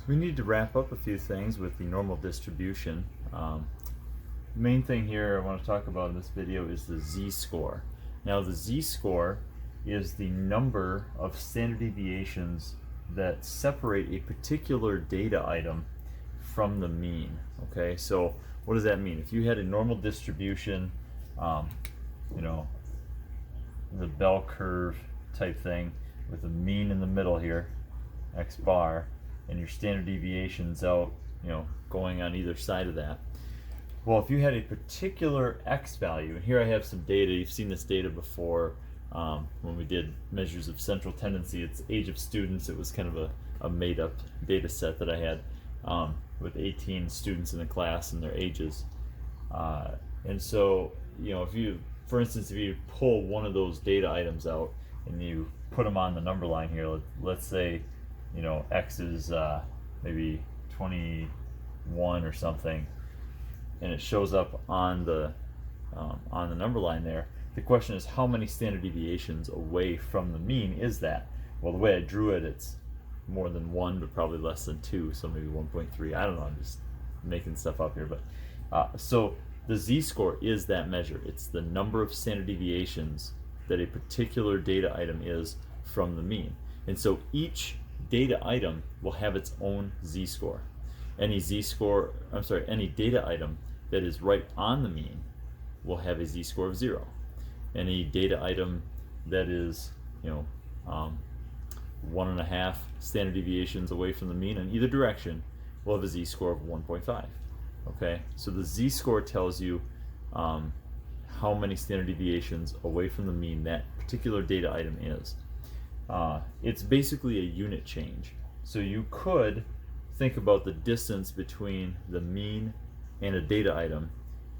we need to wrap up a few things with the normal distribution. Main thing here I want to talk about in this video is the z-score. Now the z-score is the number of standard deviations that separate a particular data item from the mean. Okay, so what does that mean? If you had a normal distribution, you know, the bell curve type thing with a mean in the middle here, x bar, and your standard deviations out, you know, going on either side of that. Well, if you had a particular x value, and here I have some data, you've seen this data before when we did measures of central tendency. It's age of students. It was kind of a made-up data set that I had with 18 students in the class and their ages. And so, you know, if you, for instance, if you pull one of those data items out and you put them on the number line here, let's say, you know, x is maybe 21 or something, and it shows up on the number line there. The question is, how many standard deviations away from the mean is that? Well, the way I drew it, it's more than 1, but probably less than 2, so maybe 1.3. I don't know, I'm just making stuff up here. But so the z-score is that measure. It's the number of standard deviations that a particular data item is from the mean. And so each data item will have its own z-score. Any data item that is right on the mean will have a z-score of 0. Any data item that is, you know, 1.5 standard deviations away from the mean in either direction will have a z-score of 1.5. Okay, so the z-score tells you how many standard deviations away from the mean that particular data item is. It's basically a unit change. So you could think about the distance between the mean and a data item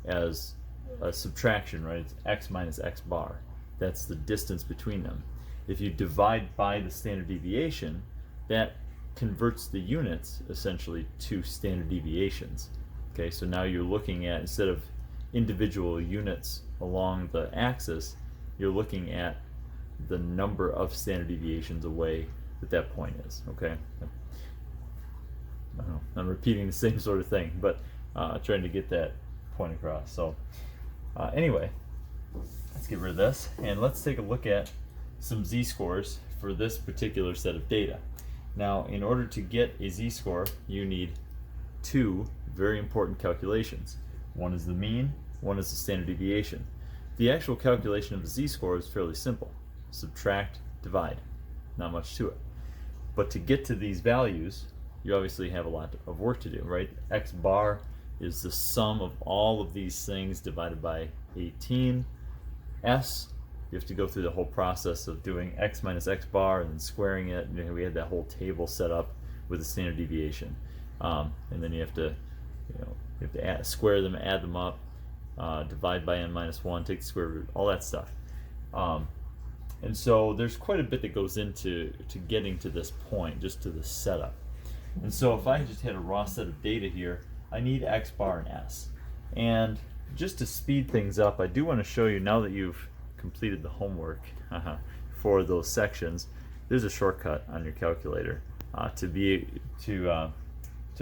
as a subtraction, right? It's x minus x bar. That's the distance between them. If you divide by the standard deviation, that converts the units essentially to standard deviations. Okay, so now you're looking at, instead of individual units along the axis, you're looking at the number of standard deviations away that point is. Okay, I don't know, I'm repeating the same sort of thing, but trying to get that point across. So anyway, let's get rid of this and let's take a look at some z-scores for this particular set of data. Now, in order to get a z-score, you need two very important calculations. One is the mean, one is the standard deviation. The actual calculation of the z-score is fairly simple. Subtract, divide. Not much to it. But to get to these values, you obviously have a lot of work to do, right? X bar is the sum of all of these things divided by 18. S, you have to go through the whole process of doing x minus x bar and then squaring it. And we had that whole table set up with the standard deviation. And then you have to, square them, add them up, divide by n minus 1, take the square root, all that stuff. And so there's quite a bit that goes into getting to this point, just to the setup. And so if I just had a raw set of data here, I need x bar and s. And just to speed things up, I do want to show you, now that you've completed the homework for those sections, there's a shortcut on your calculator to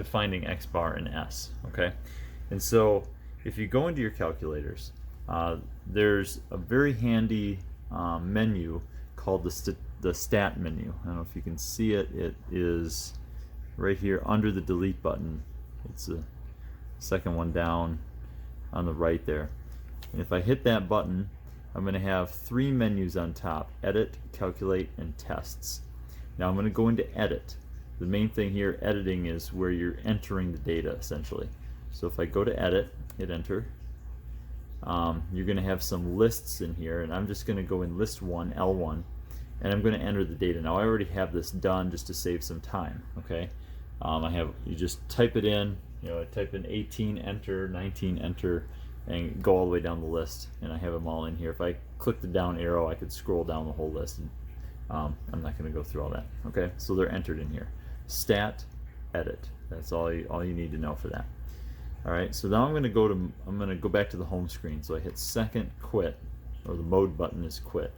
finding x bar and s. Okay, and so if you go into your calculators, there's a very handy menu called the stat menu. I don't know if you can see it. It is right here under the delete button. It's the second one down on the right there. And if I hit that button, I'm going to have three menus on top: edit, calculate, and tests. Now I'm going to go into edit. The main thing here, editing, is where you're entering the data essentially. So if I go to edit, hit enter, you're going to have some lists in here, and I'm just going to go in list 1, L1, and I'm going to enter the data. Now I already have this done just to save some time. Okay, you just type it in, type in 18, enter, 19, enter, and go all the way down the list, and I have them all in here. If I click the down arrow, I could scroll down the whole list, and I'm not going to go through all that. Okay, so they're entered in here. Stat, edit. That's all you need to know for that. All right, so now I'm going to go back to the home screen. So I hit second, quit, or the mode button is quit.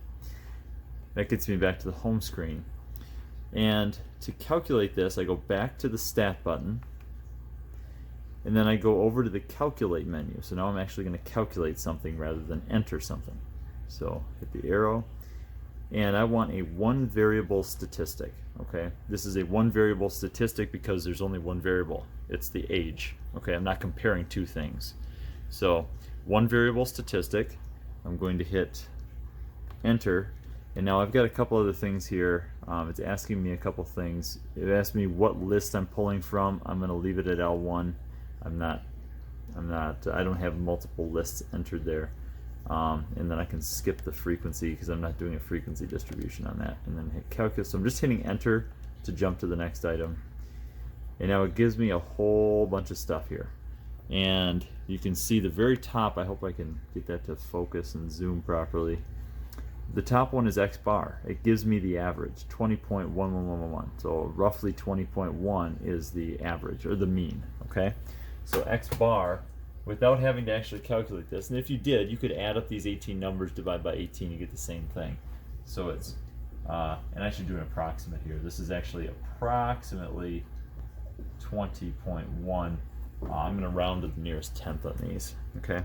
That gets me back to the home screen. And to calculate this, I go back to the Stat button, and then I go over to the Calculate menu. So now I'm actually going to calculate something rather than enter something. So hit the arrow, and I want a one variable statistic. Okay, this is a one variable statistic because there's only one variable. It's the age. Okay, I'm not comparing two things. So one variable statistic, I'm going to hit enter, and now I've got a couple other things here. It's asking me a couple things. It asked me what list I'm pulling from. I'm going to leave it at L1. I don't have multiple lists entered there. And then I can skip the frequency because I'm not doing a frequency distribution on that, and then hit calculus. So I'm just hitting enter to jump to the next item, and now it gives me a whole bunch of stuff here. And you can see the very top, I hope I can get that to focus and zoom properly. The top one is X bar. It gives me the average, 20.11111. So roughly 20.1 is the average, or the mean, okay? So X bar, without having to actually calculate this, and if you did, you could add up these 18 numbers, divide by 18, you get the same thing. So it's, and I should do an approximate here. This is actually approximately 20.1. I'm going to round to the nearest tenth on these, okay?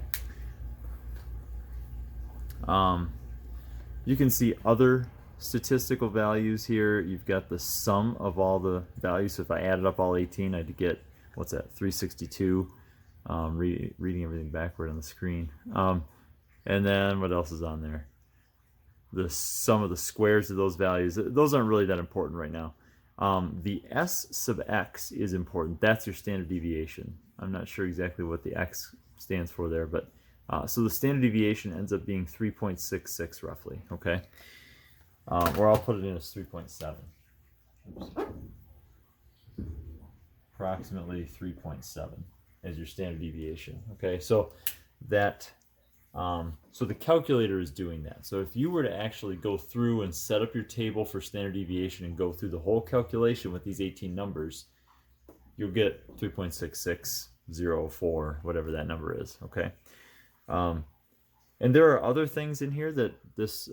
You can see other statistical values here. You've got the sum of all the values. So if I added up all 18, I'd get, what's that, 362. Reading everything backward on the screen. And then what else is on there? The sum of the squares of those values. Those aren't really that important right now. The S sub x is important. That's your standard deviation. I'm not sure exactly what the x stands for there, but so the standard deviation ends up being 3.66 roughly, okay? Or I'll put it in as 3.7. Approximately 3.7 as your standard deviation, okay? So that, so the calculator is doing that. So if you were to actually go through and set up your table for standard deviation and go through the whole calculation with these 18 numbers, you'll get 3.6604, whatever that number is, okay? And there are other things in here that this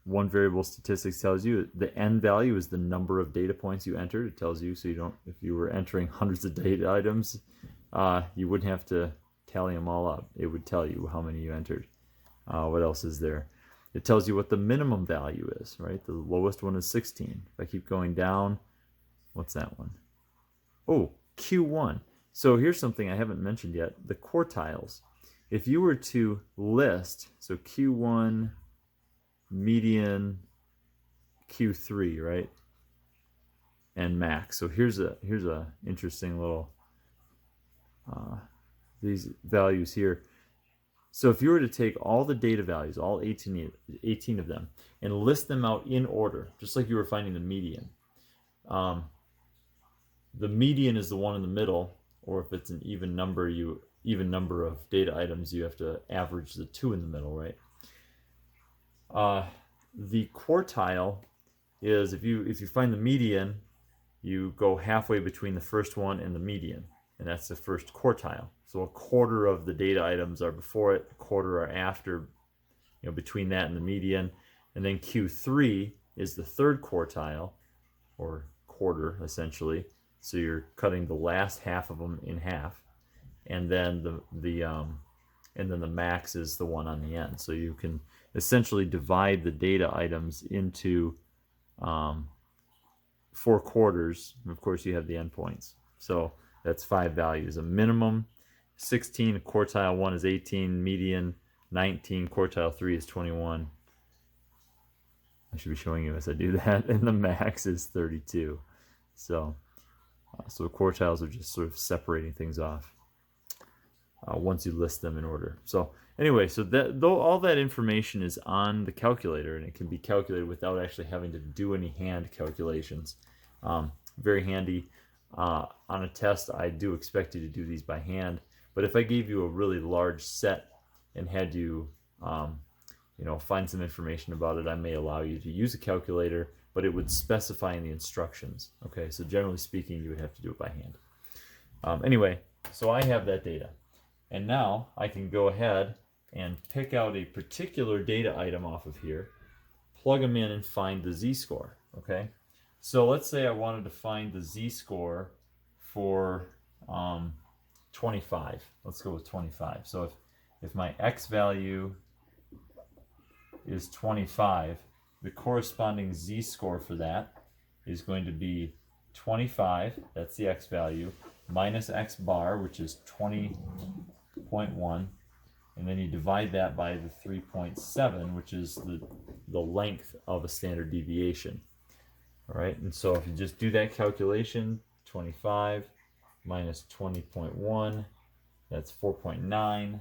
one variable statistics tells you. The n value is the number of data points you entered. It tells you, so you don't, if you were entering hundreds of data items, you wouldn't have to tally them all up. It would tell you how many you entered. What else is there? It tells you what the minimum value is, right? The lowest one is 16. If I keep going down, what's that one? Oh, Q1. So here's something I haven't mentioned yet, the quartiles. If you were to list, so Q1, median, Q3, right? And max. So here's a interesting little these values here. So if you were to take all the data values, all 18 of them, and list them out in order, just like you were finding the median. The median is the one in the middle, or if it's an even number of data items, you have to average the two in the middle, right? The quartile is if you find the median, you go halfway between the first one and the median, and that's the first quartile. So a quarter of the data items are before it, a quarter are after, between that and the median. And then Q3 is the third quartile, or quarter essentially. So you're cutting the last half of them in half, and then the max is the one on the end. So you can essentially divide the data items into 4 quarters. And of course, you have the endpoints. So that's 5 values: a minimum 16, quartile 1 is 18, median 19, quartile 3 is 21. I should be showing you as I do that, and the max is 32. So quartiles are just sort of separating things off once you list them in order. So anyway, so that though all that information is on the calculator, and it can be calculated without actually having to do any hand calculations. Very handy. On a test, I do expect you to do these by hand, but if I gave you a really large set and had you find some information about it, I may allow you to use a calculator, but it would specify in the instructions. Okay, so generally speaking, you would have to do it by hand. Anyway, so I have that data, and now I can go ahead and pick out a particular data item off of here, plug them in, and find the z-score. Okay, So let's say I wanted to find the z-score for 25. Let's go with 25. So if my x value is 25, the corresponding z-score for that is going to be 25, that's the x value, minus x bar, which is 20.1, and then you divide that by the 3.7, which is the length of a standard deviation. All right, and so if you just do that calculation, 25 minus 20.1, that's 4.9,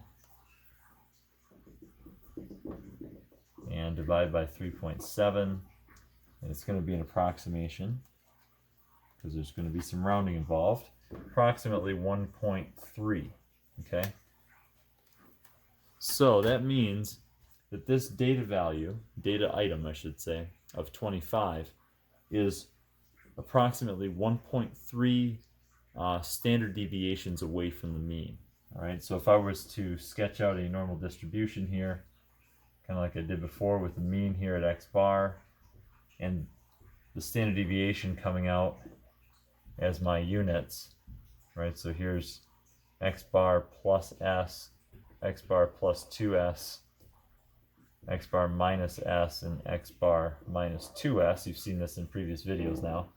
and divide by 3.7, and it's going to be an approximation because there's going to be some rounding involved, approximately 1.3, okay? So that means that this data value, data item I should say, of 25 is approximately 1.3 standard deviations away from the mean. All right, so if I was to sketch out a normal distribution here, kind of like I did before with the mean here at x bar and the standard deviation coming out as my units, right? So here's x bar plus s, x bar plus 2s, x bar minus s, and x bar minus 2s. You've seen this in previous videos now.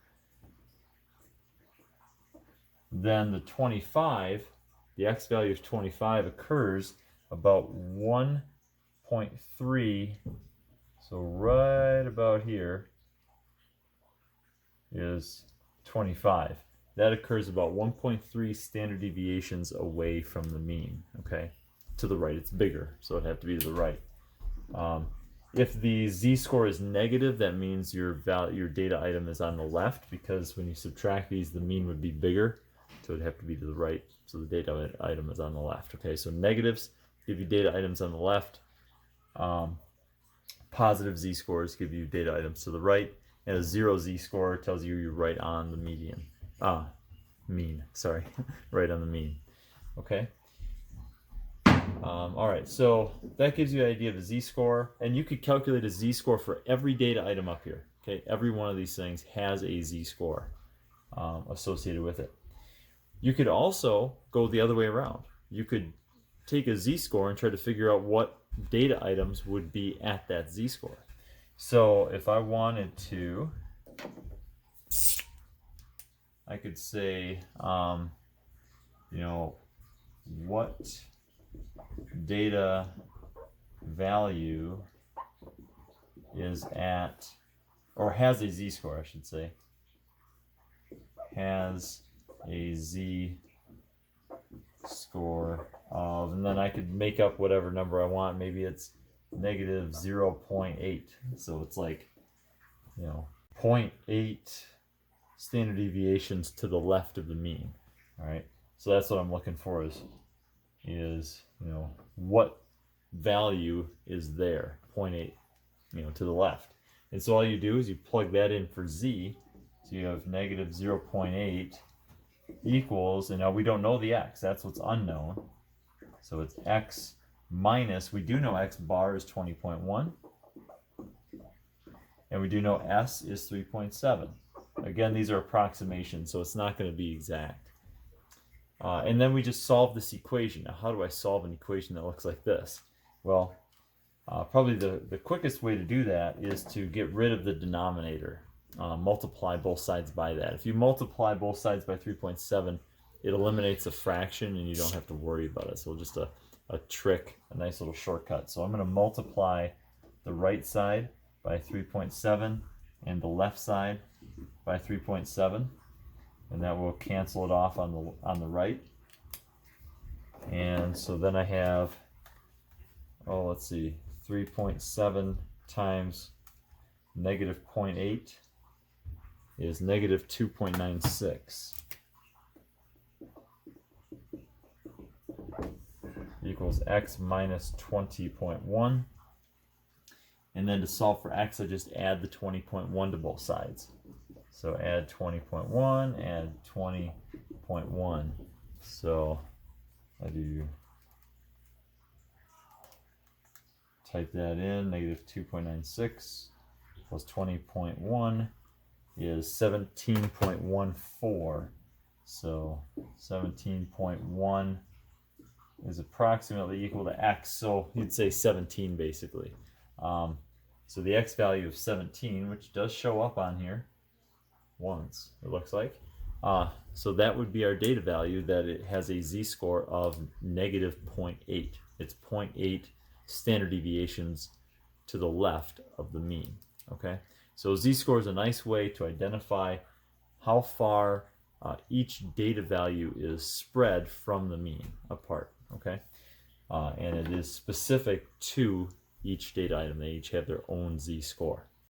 Then the 25, the x value of 25 occurs about 1.3, so right about here is 25. That occurs about 1.3 standard deviations away from the mean, okay? To the right, it's bigger, so it'd have to be to the right. If the z-score is negative, that means your data item is on the left, because when you subtract these, the mean would be bigger, so it'd have to be to the right, so the data item is on the left. Okay, so negatives give you data items on the left. Positive z-scores give you data items to the right, and a 0 z-score tells you you're right on the mean, sorry, right on the mean. Okay. All right, so that gives you an idea of a z-score, and you could calculate a z-score for every data item up here. Okay, every one of these things has a z-score associated with it. You could also go the other way around. You could take a z-score and try to figure out what data items would be at that z-score. So if I wanted to, I could say, you know, what data value is at, or has a z-score, I should say, has a z-score of, and then I could make up whatever number I want. Maybe it's negative 0.8, so it's like, you know, 0.8 standard deviations to the left of the mean. All right, so that's what I'm looking for, is you know, what value is there, 0.8, you know, to the left. And so all you do is you plug that in for z, so you have negative 0.8 equals, and now we don't know the x, that's what's unknown, so it's x minus, we do know x bar is 20.1, and we do know s is 3.7. Again, these are approximations, so it's not going to be exact. And then we just solve this equation. Now, how do I solve an equation that looks like this? Well, probably the quickest way to do that is to get rid of the denominator. Multiply both sides by that. If you multiply both sides by 3.7, it eliminates a fraction and you don't have to worry about it. So just a trick, a nice little shortcut. So I'm going to multiply the right side by 3.7 and the left side by 3.7. And that will cancel it off on the right. And so then I have, oh, let's see, 3.7 times negative 0.8 is negative 2.96 equals x minus 20.1. And then to solve for x, I just add the 20.1 to both sides. So add 20.1, add 20.1. So I do type that in, negative 2.96 plus 20.1 is 17.14. So 17.1 is approximately equal to x, so you'd say 17 basically. So the x value of 17, which does show up on here once, it looks like. So that would be our data value, that it has a z-score of negative 0.8. It's 0.8 standard deviations to the left of the mean. Okay, so z-score is a nice way to identify how far each data value is spread from the mean apart. Okay, and it is specific to each data item. They each have their own z-score.